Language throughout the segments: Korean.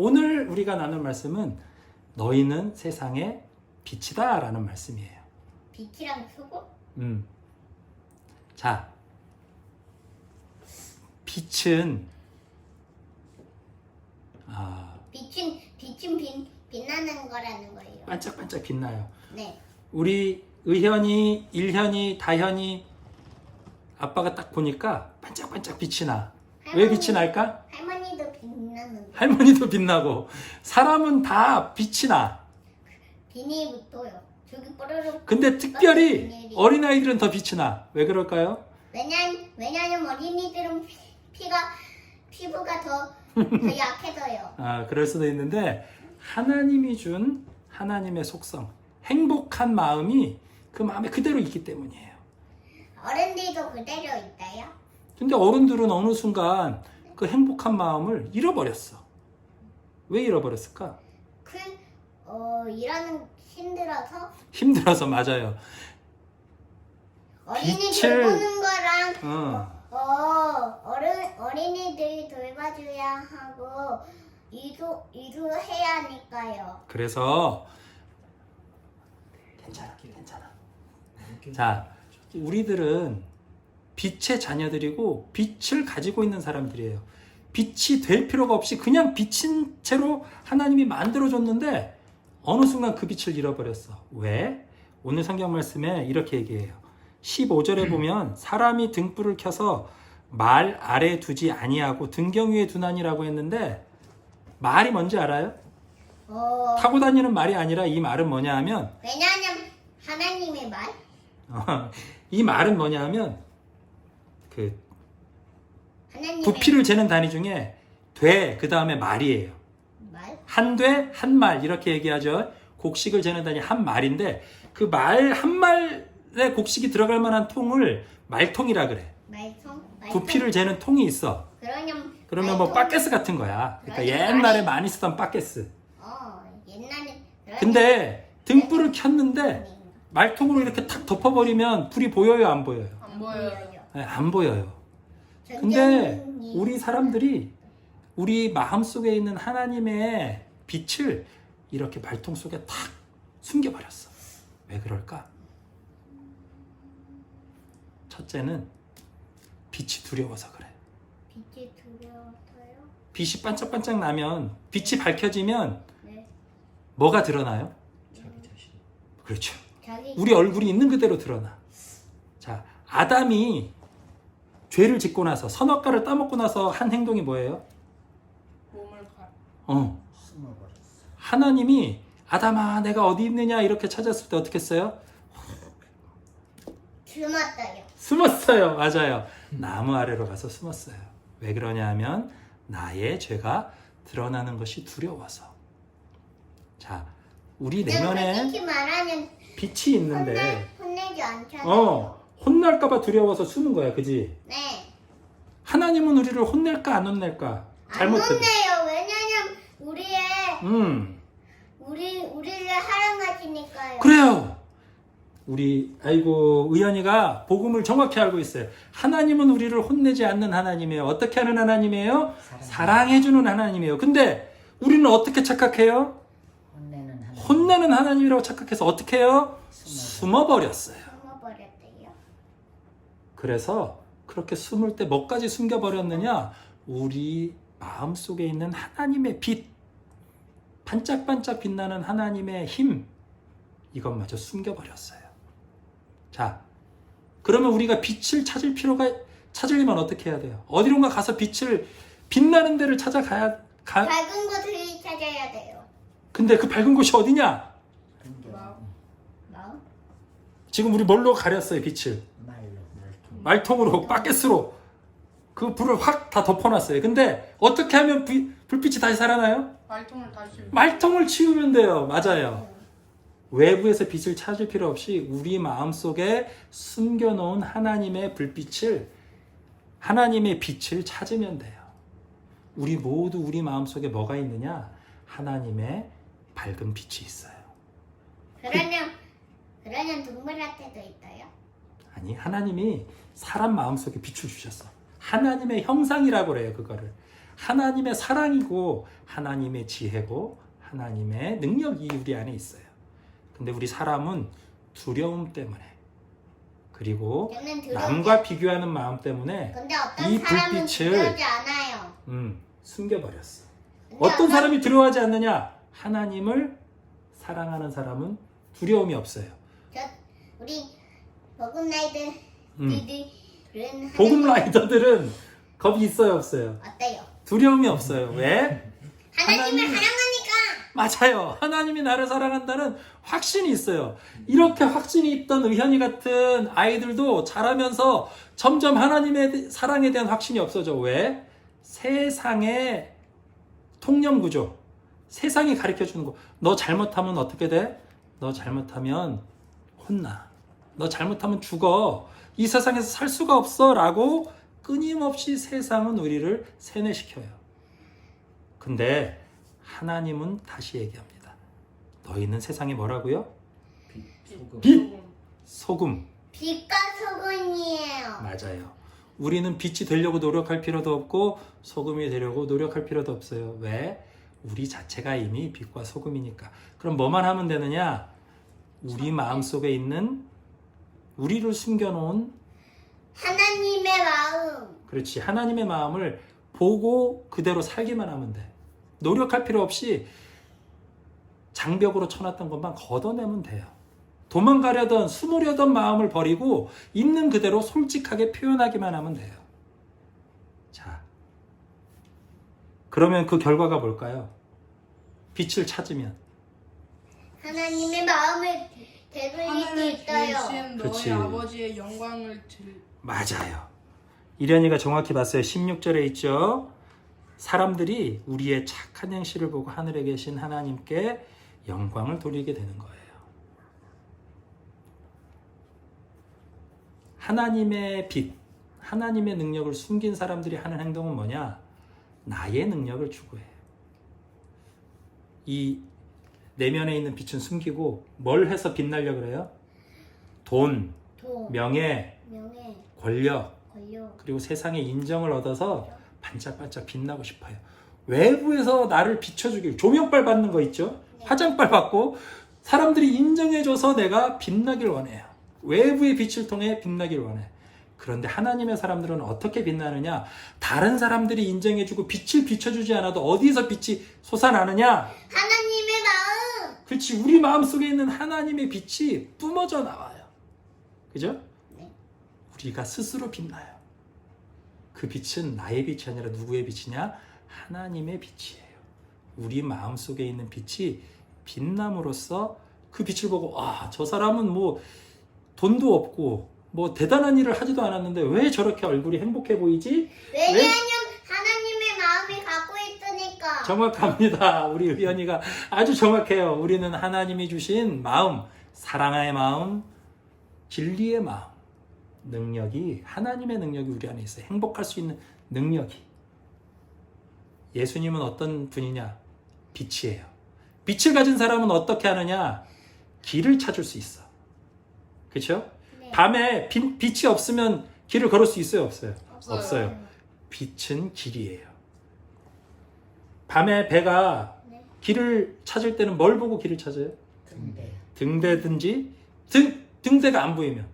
오늘 우리가 나눌 말씀은 너희는 세상의 빛이다 라는 말씀이에요. 빛이랑 소금? 자, 빛은 빛은 빛나는 거라는 거예요. 반짝반짝 빛나요. 네. 우리 의현이, 일현이, 다현이 아빠가 딱 보니까 반짝반짝 빛이 나. 왜 빛이 날까? 할머니도 빛나는데. 할머니도 빛나고 사람은 다 빛이 나. 빛이 붙어요. 저기 뽀로로. 근데 특별히 어린아이들은 더 빛이 나. 왜 그럴까요? 왜냐면 어린이들은 피부가 더 약해져요. 그럴 수도 있는데 하나님이 준 하나님의 속성, 행복한 마음이 그 마음에 그대로 있기 때문이에요. 어른들도 그대로 있다요? 근데 어른들은 어느 순간 그 행복한 마음을 잃어버렸어. 왜 잃어버렸을까? 일하는 힘들어서? 힘들어서. 맞아요. 어린이 빛을- 돌보는 거랑 어. 어린이들이 돌봐줘야 하고 일도 해야 하니까요. 그래서 괜찮아. 자, 우리들은 빛의 자녀들이고 빛을 가지고 있는 사람들이에요. 빛이 될 필요가 없이 그냥 빛인 채로 하나님이 만들어줬는데 어느 순간 그 빛을 잃어버렸어. 왜? 오늘 성경 말씀에 이렇게 얘기해요. 15절에 보면 사람이 등불을 켜서 말 아래 두지 아니하고 등경 위에 두나니라고 했는데 말이 뭔지 알아요? 타고 다니는 말이 아니라 이 말은 뭐냐 하면 왜냐하면 하나님의 말? 이 말은 뭐냐 하면 그 하나님의 부피를 재는 단위 중에 돼, 그 다음에 말이에요. 말? 한 돼, 한 말 이렇게 얘기하죠. 곡식을 재는 단위 한 말인데 그 말 한 말에 곡식이 들어갈 만한 통을 말통이라 그래. 말통? 부피를 재는 통이 있어. 그러면 뭐 바게스 같은 거야. 그러니까 옛날에 많이 쓰던 바게스. 옛날에. 근데 등불을 켰는데 말통으로 이렇게 탁 덮어버리면 불이 보여요, 안 보여요? 안 보여요. 네, 안 보여요. 근데 우리 사람들이 우리 마음속에 있는 하나님의 빛을 이렇게 말통 속에 탁 숨겨버렸어. 왜 그럴까? 첫째는 빛이 두려워서 그래. 빛이 두려워서요? 빛이 반짝반짝 나면, 빛이 밝혀지면 네. 뭐가 드러나요? 자기 자신. 그렇죠. 자기 우리 얼굴이 있는 그대로 드러나. 자, 아담이 죄를 짓고 나서 선악과를 따먹고 나서 한 행동이 뭐예요? 몸을 가. 숨어버렸어. 하나님이 아담아 내가 어디 있느냐 이렇게 찾았을 때 어떻게 했어요? 숨었어요. 숨었어요. 맞아요. 나무 아래로 가서 숨었어요. 왜 그러냐 하면 나의 죄가 드러나는 것이 두려워서. 자, 우리 내면에 솔직히 말하면 빛이 있는데 혼내지 않잖아요. 혼날까봐 두려워서 숨은 거야. 그지? 네. 하나님은 우리를 혼낼까 안 혼낼까? 안 잘못해도. 혼내요. 왜냐면 우리를 사랑하시니까요. 그래요. 우리 의연이가 복음을 정확히 알고 있어요. 하나님은 우리를 혼내지 않는 하나님이에요. 어떻게 하는 하나님이에요? 사랑해주는 하나님이에요. 근데 우리는 어떻게 착각해요? 혼내는 하나님이라고 착각해서 어떻게 해요? 숨어버렸어요. 숨어버렸대요. 그래서 그렇게 숨을 때 뭐까지 숨겨버렸느냐? 우리 마음속에 있는 하나님의 빛, 반짝반짝 빛나는 하나님의 힘, 이것마저 숨겨버렸어요. 자, 그러면 우리가 빛을 찾으려면 어떻게 해야 돼요? 어디론가 가서 빛나는 데를 찾아가야, 밝은 곳을 찾아야 돼요. 근데 그 밝은 곳이 어디냐? 마음? 지금 우리 뭘로 가렸어요, 빛을? 말통으로, 바게스로. 그 불을 확 다 덮어놨어요. 근데 어떻게 하면 불빛이 다시 살아나요? 말통을 다시. 말통을 치우면 돼요. 맞아요. 외부에서 빛을 찾을 필요 없이 우리 마음속에 숨겨놓은 하나님의 불빛을, 하나님의 빛을 찾으면 돼요. 우리 모두 우리 마음속에 뭐가 있느냐? 하나님의 밝은 빛이 있어요. 그러면 동물한테도 있어요? 아니, 하나님이 사람 마음속에 빛을 주셨어. 하나님의 형상이라고 그래요, 그거를. 하나님의 사랑이고 하나님의 지혜고 하나님의 능력이 우리 안에 있어요. 근데 우리 사람은 두려움 때문에 그리고 저는 두렵지 남과 비교하는 마음 때문에 근데 어떤 이 사람은 불빛을 두려워하지 않아요. 숨겨버렸어. 근데 어떤 사람이 두려워하지 않느냐? 하나님을 사랑하는 사람은 두려움이 없어요. 우리 복음 라이더들은 복음 라이더들은 겁이 있어요, 없어요? 어때요? 두려움이 없어요. 왜? 하나님을 하나님- 사랑하니까. 맞아요. 하나님이 나를 사랑한다는 확신이 있어요. 이렇게 확신이 있던 의현이 같은 아이들도 자라면서 점점 하나님의 사랑에 대한 확신이 없어져. 왜? 세상의 통념 구조, 세상이 가르쳐주는 거. 너 잘못하면 어떻게 돼? 너 잘못하면 혼나. 너 잘못하면 죽어. 이 세상에서 살 수가 없어. 라고 끊임없이 세상은 우리를 세뇌시켜요. 근데 하나님은 다시 얘기합니다. 너희는 세상에 뭐라고요? 소금. 빛, 소금. 빛과 소금이에요. 맞아요. 우리는 빛이 되려고 노력할 필요도 없고 소금이 되려고 노력할 필요도 없어요. 왜? 우리 자체가 이미 빛과 소금이니까. 그럼 뭐만 하면 되느냐? 우리 마음속에 있는 우리를 숨겨놓은 하나님의 마음. 그렇지. 하나님의 마음을 보고 그대로 살기만 하면 돼. 노력할 필요 없이 장벽으로 쳐놨던 것만 걷어내면 돼요. 도망가려던 숨으려던 마음을 버리고 있는 그대로 솔직하게 표현하기만 하면 돼요. 자, 그러면 그 결과가 뭘까요? 빛을 찾으면. 하나님의 마음을 되돌릴 수 하늘을 있어요. 계신 그치. 너희 아버지의 영광을 맞아요. 이련이가 정확히 봤어요. 16절에 있죠. 사람들이 우리의 착한 행실을 보고 하늘에 계신 하나님께 영광을 돌리게 되는 거예요. 하나님의 빛, 하나님의 능력을 숨긴 사람들이 하는 행동은 뭐냐? 나의 능력을 추구해요. 이 내면에 있는 빛은 숨기고 뭘 해서 빛나려고 그래요? 돈, 도, 명예, 명예, 권력, 권력. 그리고 세상의 인정을 얻어서 반짝반짝 빛나고 싶어요. 외부에서 나를 비춰주길, 조명빨 받는 거 있죠? 네. 화장빨 받고 사람들이 인정해줘서 내가 빛나길 원해요. 외부의 빛을 통해 빛나길 원해. 그런데 하나님의 사람들은 어떻게 빛나느냐? 다른 사람들이 인정해주고 빛을 비춰주지 않아도 어디서 빛이 솟아나느냐? 하나님의 마음. 그렇지, 우리 마음속에 있는 하나님의 빛이 뿜어져 나와요. 그죠? 네. 우리가 스스로 빛나요. 그 빛은 나의 빛이 아니라 누구의 빛이냐? 하나님의 빛이에요. 우리 마음속에 있는 빛이 빛남으로써 그 빛을 보고 저 사람은 뭐 돈도 없고 뭐 대단한 일을 하지도 않았는데 왜 저렇게 얼굴이 행복해 보이지? 왜냐하면 하나님의 마음이 갖고 있으니까. 정확합니다. 우리 의연이가 아주 정확해요. 우리는 하나님이 주신 마음, 사랑의 마음, 진리의 마음, 능력이, 하나님의 능력이 우리 안에 있어요. 행복할 수 있는 능력이. 예수님은 어떤 분이냐? 빛이에요. 빛을 가진 사람은 어떻게 하느냐? 길을 찾을 수 있어. 그렇죠? 네. 밤에 빛이 없으면 길을 걸을 수 있어요? 없어요? 없어요. 빛은 길이에요. 밤에 배가 네. 길을 찾을 때는 뭘 보고 길을 찾아요? 등대. 등대든지 등대가 안 보이면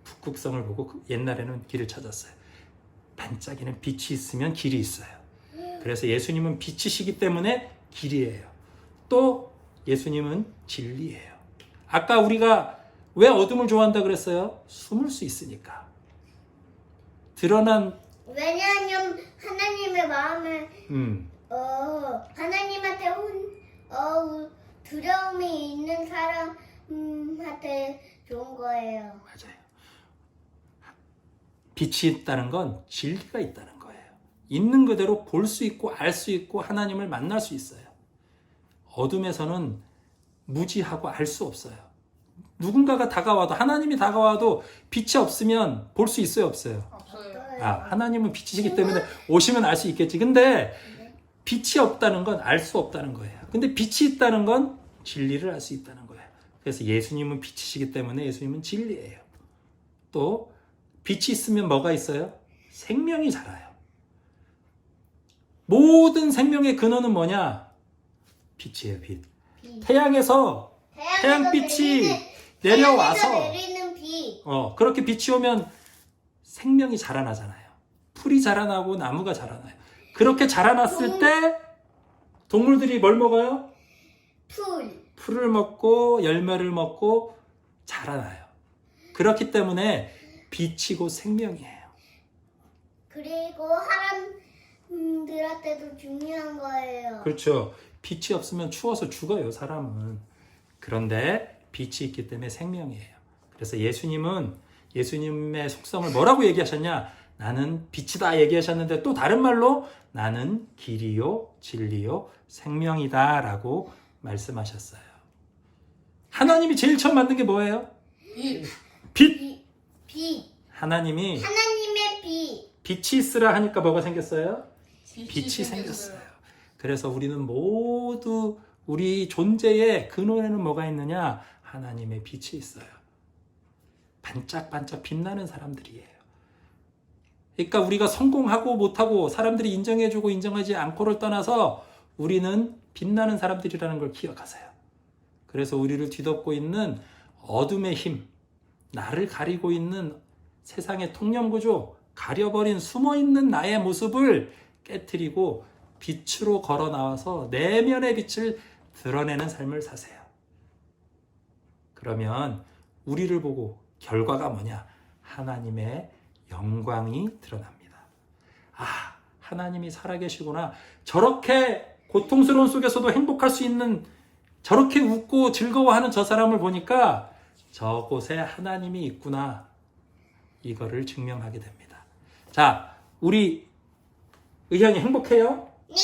북극성을 보고 옛날에는 길을 찾았어요. 반짝이는 빛이 있으면 길이 있어요. 그래서 예수님은 빛이시기 때문에 길이에요. 또 예수님은 진리예요. 아까 우리가 왜 어둠을 좋아한다 그랬어요? 숨을 수 있으니까. 드러난 왜냐하면 하나님의 마음을 하나님한테 두려움이 있는 사람한테 좋은 거예요. 맞아요. 빛이 있다는 건 진리가 있다는 거예요. 있는 그대로 볼 수 있고 알 수 있고 하나님을 만날 수 있어요. 어둠에서는 무지하고 알 수 없어요. 누군가가 다가와도, 하나님이 다가와도 빛이 없으면 볼 수 있어요, 없어요? 없어요. 하나님은 빛이시기 때문에 오시면 알 수 있겠지. 근데 빛이 없다는 건 알 수 없다는 거예요. 근데 빛이 있다는 건 진리를 알 수 있다는 거예요. 그래서 예수님은 빛이시기 때문에 예수님은 진리예요. 또 빛이 있으면 뭐가 있어요? 생명이 자라요. 모든 생명의 근원은 뭐냐? 빛이에요, 빛. 비. 태양에서 태양빛이 내려와서 내리는 비. 그렇게 빛이 오면 생명이 자라나잖아요. 풀이 자라나고 나무가 자라나요. 그렇게 자라났을 때 동물들이 뭘 먹어요? 풀. 풀을 먹고 열매를 먹고 자라나요. 그렇기 때문에 빛이고 생명이에요. 그리고 사람들한테도 중요한 거예요. 그렇죠. 빛이 없으면 추워서 죽어요, 사람은. 그런데 빛이 있기 때문에 생명이에요. 그래서 예수님의 속성을 뭐라고 얘기하셨냐? 나는 빛이다 얘기하셨는데 또 다른 말로 나는 길이요, 진리요, 생명이다 라고 말씀하셨어요. 하나님이 제일 처음 만든 게 뭐예요? 빛. 빛! 비. 하나님이 하나님의 비. 빛이 있으라 하니까 뭐가 생겼어요? 빛이 빛이 생겼어요. 생겼어요. 그래서 우리는 모두 우리 존재의 근원에는 뭐가 있느냐? 하나님의 빛이 있어요. 반짝반짝 빛나는 사람들이에요. 그러니까 우리가 성공하고 못하고 사람들이 인정해주고 인정하지 않고를 떠나서 우리는 빛나는 사람들이라는 걸 기억하세요. 그래서 우리를 뒤덮고 있는 어둠의 힘, 나를 가리고 있는 세상의 통념구조, 가려버린 숨어있는 나의 모습을 깨트리고 빛으로 걸어 나와서 내면의 빛을 드러내는 삶을 사세요. 그러면 우리를 보고 결과가 뭐냐? 하나님의 영광이 드러납니다. 아, 하나님이 살아계시구나. 저렇게 고통스러운 속에서도 행복할 수 있는, 저렇게 웃고 즐거워하는 저 사람을 보니까 저곳에 하나님이 있구나. 이거를 증명하게 됩니다. 자, 우리 의현이 행복해요? 네.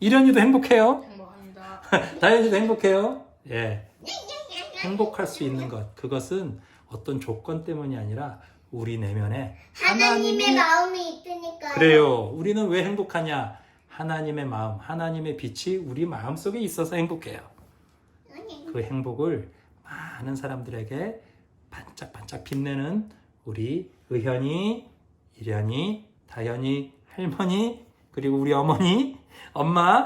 이련이도 행복해요? 행복합니다. 다현이도 행복해요? 예. 행복할 수 있는 것, 그것은 어떤 조건 때문이 아니라 우리 내면에 하나님의 마음이 있으니까요. 그래요. 우리는 왜 행복하냐? 하나님의 마음, 하나님의 빛이 우리 마음속에 있어서 행복해요. 그 행복을 많은 사람들에게 반짝반짝 빛내는 우리 의현이, 이련이, 다현이, 할머니, 그리고 우리 어머니, 엄마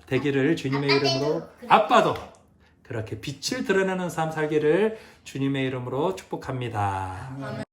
되기를 주님의 이름으로, 아빠도 그렇게 빛을 드러내는 삶 살기를 주님의 이름으로 축복합니다. 아멘.